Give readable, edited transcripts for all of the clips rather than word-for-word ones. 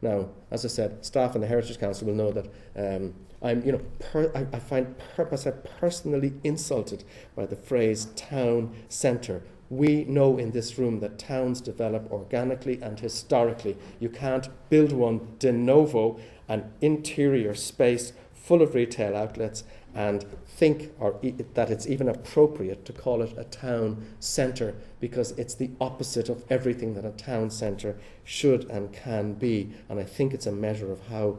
Now, as I said, staff in the Heritage Council will know that I find myself personally insulted by the phrase town centre. We know in this room that towns develop organically and historically. You can't build one de novo, an interior space full of retail outlets, and think that it's even appropriate to call it a town centre, because it's the opposite of everything that a town centre should and can be. And I think it's a measure of how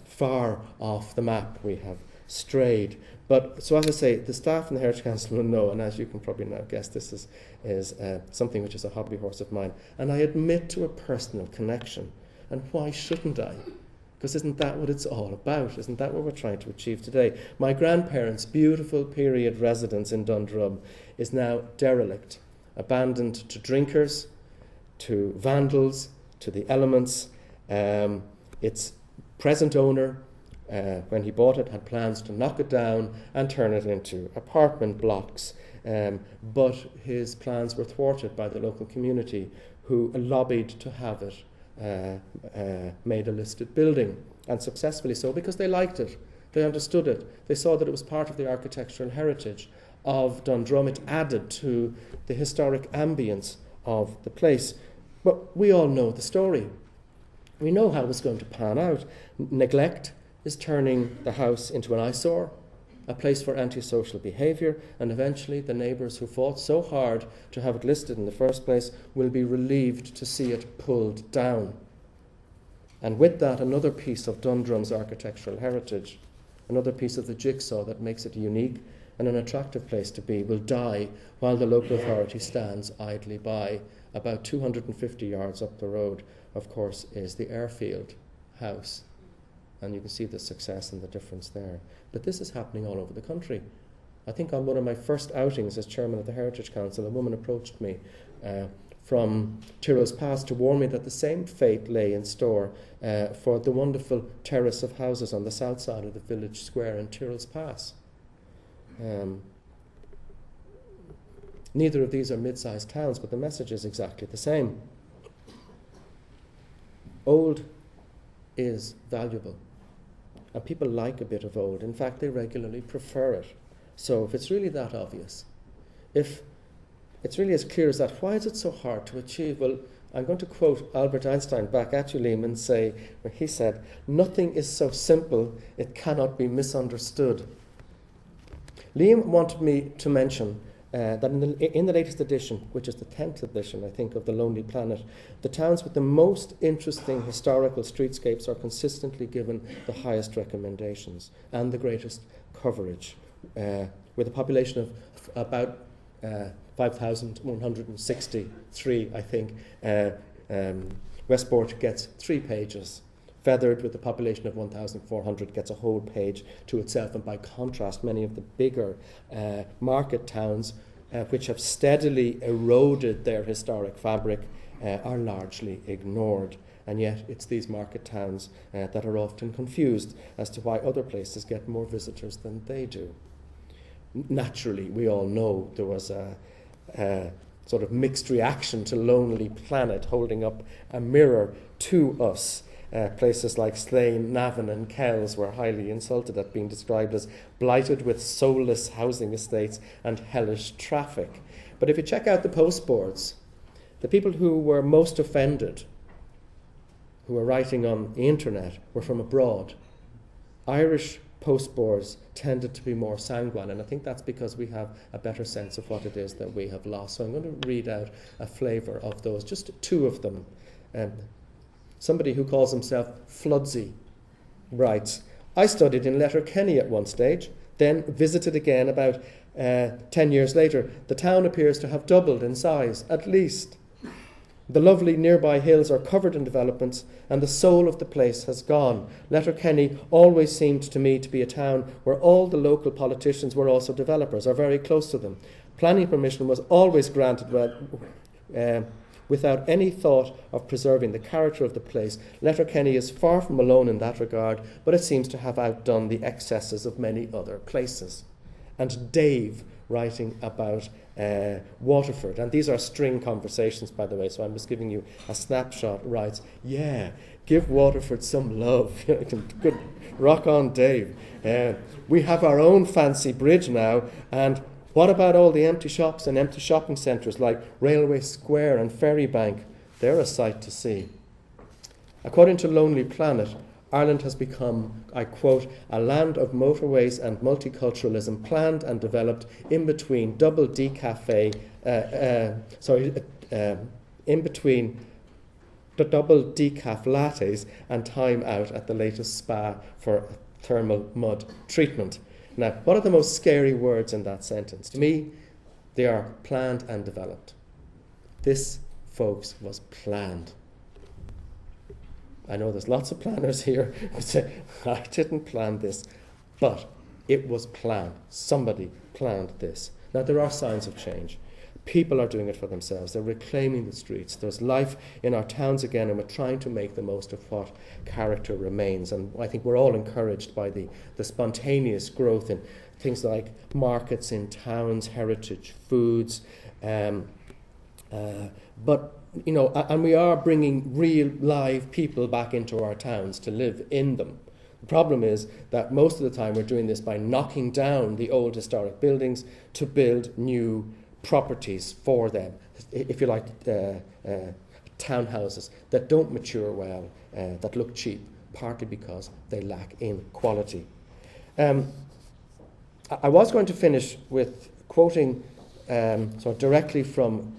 far off the map we have strayed. But so as I say, the staff in the Heritage Council will know, and as you can probably now guess, this is something which is a hobby horse of mine. And I admit to a personal connection. And why shouldn't I? Because isn't that what it's all about? Isn't that what we're trying to achieve today? My grandparents' beautiful period residence in Dundrum is now derelict, abandoned to drinkers, to vandals, to the elements. Its present owner, when he bought it, had plans to knock it down and turn it into apartment blocks. But his plans were thwarted by the local community, who lobbied to have it made a listed building, and successfully so, because they liked it, they understood it, they saw that it was part of the architectural heritage of Dundrum. It added to the historic ambience of the place. But we all know the story. We know how it's going to pan out. Neglect is turning the house into an eyesore, a place for antisocial behaviour, and eventually the neighbours who fought so hard to have it listed in the first place will be relieved to see it pulled down. And with that, another piece of Dundrum's architectural heritage, another piece of the jigsaw that makes it unique and an attractive place to be, will die while the local authority stands idly by. About 250 yards up the road, of course, is the airfield house. And you can see the success and the difference there. But this is happening all over the country. I think on one of my first outings as chairman of the Heritage Council, a woman approached me from Tyrrell's Pass to warn me that the same fate lay in store for the wonderful terrace of houses on the south side of the village square in Tyrrell's Pass. Neither of these are mid-sized towns, but the message is exactly the same. Old is valuable, and people like a bit of old. In fact, they regularly prefer it. So if it's really that obvious, if it's really as clear as that, why is it so hard to achieve? Well, I'm going to quote Albert Einstein back at you, Liam, and say, where he said, "Nothing is so simple it cannot be misunderstood." Liam wanted me to mention that in the latest edition, which is the 10th edition, I think, of The Lonely Planet, the towns with the most interesting historical streetscapes are consistently given the highest recommendations and the greatest coverage, with a population of about 5,163, I think. Westport gets 3 pages. Feathered, with a population of 1,400, gets a whole page to itself. And by contrast, many of the bigger market towns, which have steadily eroded their historic fabric, are largely ignored. And yet it's these market towns that are often confused as to why other places get more visitors than they do. Naturally, we all know there was a sort of mixed reaction to Lonely Planet holding up a mirror to us. Places like Slane, Navan and Kells were highly insulted at being described as blighted with soulless housing estates and hellish traffic. But if you check out the postboards, the people who were most offended, who were writing on the internet, were from abroad. Irish postboards tended to be more sanguine, and I think that's because we have a better sense of what it is that we have lost. So I'm going to read out a flavour of those, just 2 of them. Somebody who calls himself Floodsy writes, "I studied in Letterkenny at one stage, then visited again about 10 years later. The town appears to have doubled in size, at least. The lovely nearby hills are covered in developments, and the soul of the place has gone. Letterkenny always seemed to me to be a town where all the local politicians were also developers, or very close to them. Planning permission was always granted without any thought of preserving the character of the place. Letterkenny is far from alone in that regard, but it seems to have outdone the excesses of many other places." And Dave writing about Waterford. And these are string conversations, by the way, so I'm just giving you a snapshot. Writes, yeah, give Waterford some love. Good, rock on, Dave. We have our own fancy bridge now, and what about all the empty shops and empty shopping centres like Railway Square and Ferrybank? They're a sight to see. According to Lonely Planet, Ireland has become, I quote, a land of motorways and multiculturalism planned and developed in between double decaf, in between the double decaf lattes and time out at the latest spa for thermal mud treatment. Now, what are the most scary words in that sentence? To me, they are planned and developed. This, folks, was planned. I know there's lots of planners here who say, I didn't plan this, but it was planned. Somebody planned this. Now, there are signs of change. People are doing it for themselves. They're reclaiming the streets. There's life in our towns again, and we're trying to make the most of what character remains. And I think we're all encouraged by the spontaneous growth in things like markets in towns, heritage foods, but you know, and we are bringing real live people back into our towns to live in them. The problem is that most of the time we're doing this by knocking down the old historic buildings to build new properties for them, if you like, townhouses that don't mature well, that look cheap, partly because they lack in quality. I was going to finish with quoting directly from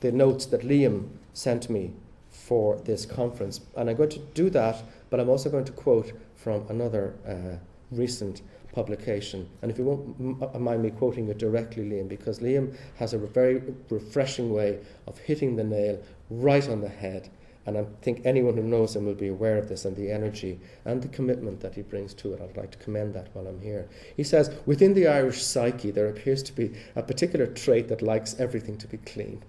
the notes that Liam sent me for this conference. And I'm going to do that, but I'm also going to quote from another recent publication. And if you won't mind me quoting you directly, Liam, because Liam has a very refreshing way of hitting the nail right on the head. And I think anyone who knows him will be aware of this and the energy and the commitment that he brings to it. I'd like to commend that while I'm here. He says, within the Irish psyche, there appears to be a particular trait that likes everything to be clean.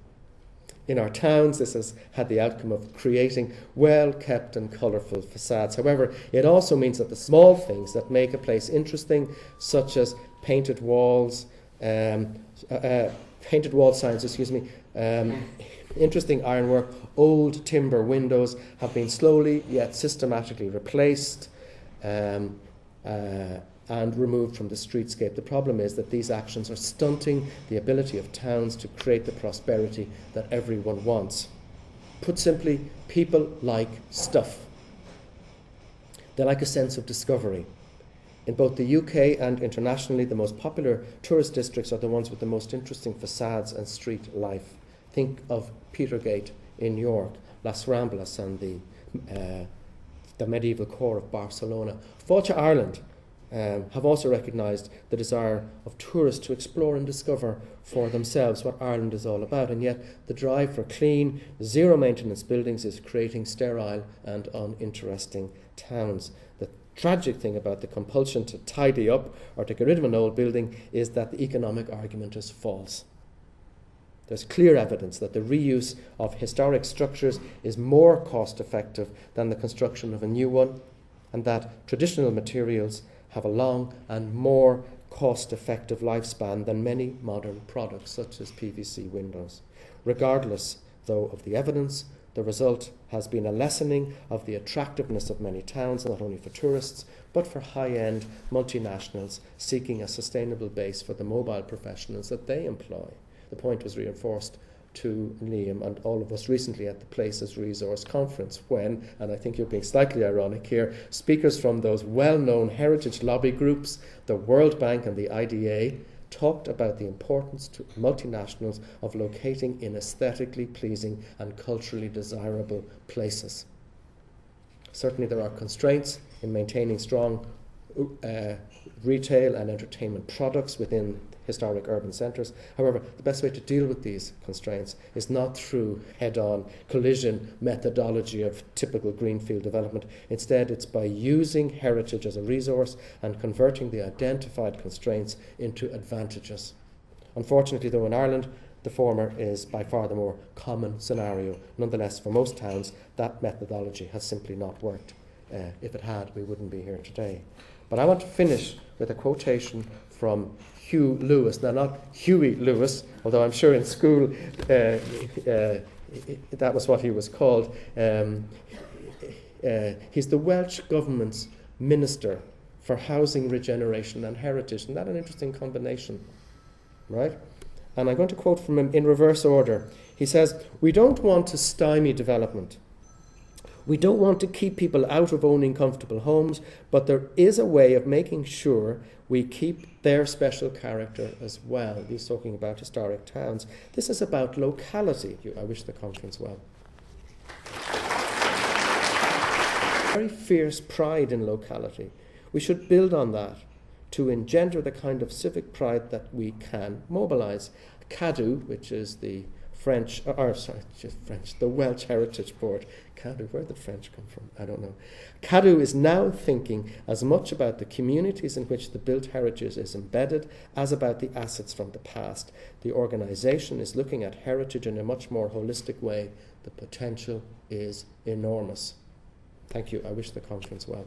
In our towns, this has had the outcome of creating well-kept and colourful facades. However, it also means that the small things that make a place interesting, such as painted wall signs, interesting ironwork, old timber windows, have been slowly yet systematically replaced and removed from the streetscape. The problem is that these actions are stunting the ability of towns to create the prosperity that everyone wants. Put simply, people like stuff. They like a sense of discovery. In both the UK and internationally, the most popular tourist districts are the ones with the most interesting facades and street life. Think of Petergate in York, Las Ramblas and the medieval core of Barcelona. Fáilte Ireland have also recognised the desire of tourists to explore and discover for themselves what Ireland is all about, and yet the drive for clean, zero-maintenance buildings is creating sterile and uninteresting towns. The tragic thing about the compulsion to tidy up or to get rid of an old building is that the economic argument is false. There's clear evidence that the reuse of historic structures is more cost-effective than the construction of a new one, and that traditional materials have a long and more cost-effective lifespan than many modern products, such as PVC windows. Regardless, though, of the evidence, the result has been a lessening of the attractiveness of many towns, not only for tourists, but for high-end multinationals seeking a sustainable base for the mobile professionals that they employ. The point was reinforced to Liam and all of us recently at the Places Resource Conference when, and I think you're being slightly ironic here, speakers from those well-known heritage lobby groups, the World Bank and the IDA, talked about the importance to multinationals of locating in aesthetically pleasing and culturally desirable places. Certainly there are constraints in maintaining strong retail and entertainment products within historic urban centres. However, the best way to deal with these constraints is not through head-on collision methodology of typical greenfield development. Instead, it's by using heritage as a resource and converting the identified constraints into advantages. Unfortunately, though, in Ireland, the former is by far the more common scenario. Nonetheless, for most towns, that methodology has simply not worked. If it had, we wouldn't be here today. But I want to finish with a quotation from Hugh Lewis. Now, not Huey Lewis, although I'm sure in school that was what he was called. He's the Welsh Government's Minister for Housing Regeneration and Heritage. Isn't that an interesting combination? Right? And I'm going to quote from him in reverse order. He says, "We don't want to stymie development. We don't want to keep people out of owning comfortable homes, but there is a way of making sure we keep their special character as well." He's talking about historic towns. This is about locality. I wish the conference well. Very fierce pride in locality. We should build on that to engender the kind of civic pride that we can mobilise. Cadw, which is the the Welsh Heritage Board. Cadw, where did French come from? I don't know. Cadw is now thinking as much about the communities in which the built heritage is embedded as about the assets from the past. The organisation is looking at heritage in a much more holistic way. The potential is enormous. Thank you. I wish the conference well.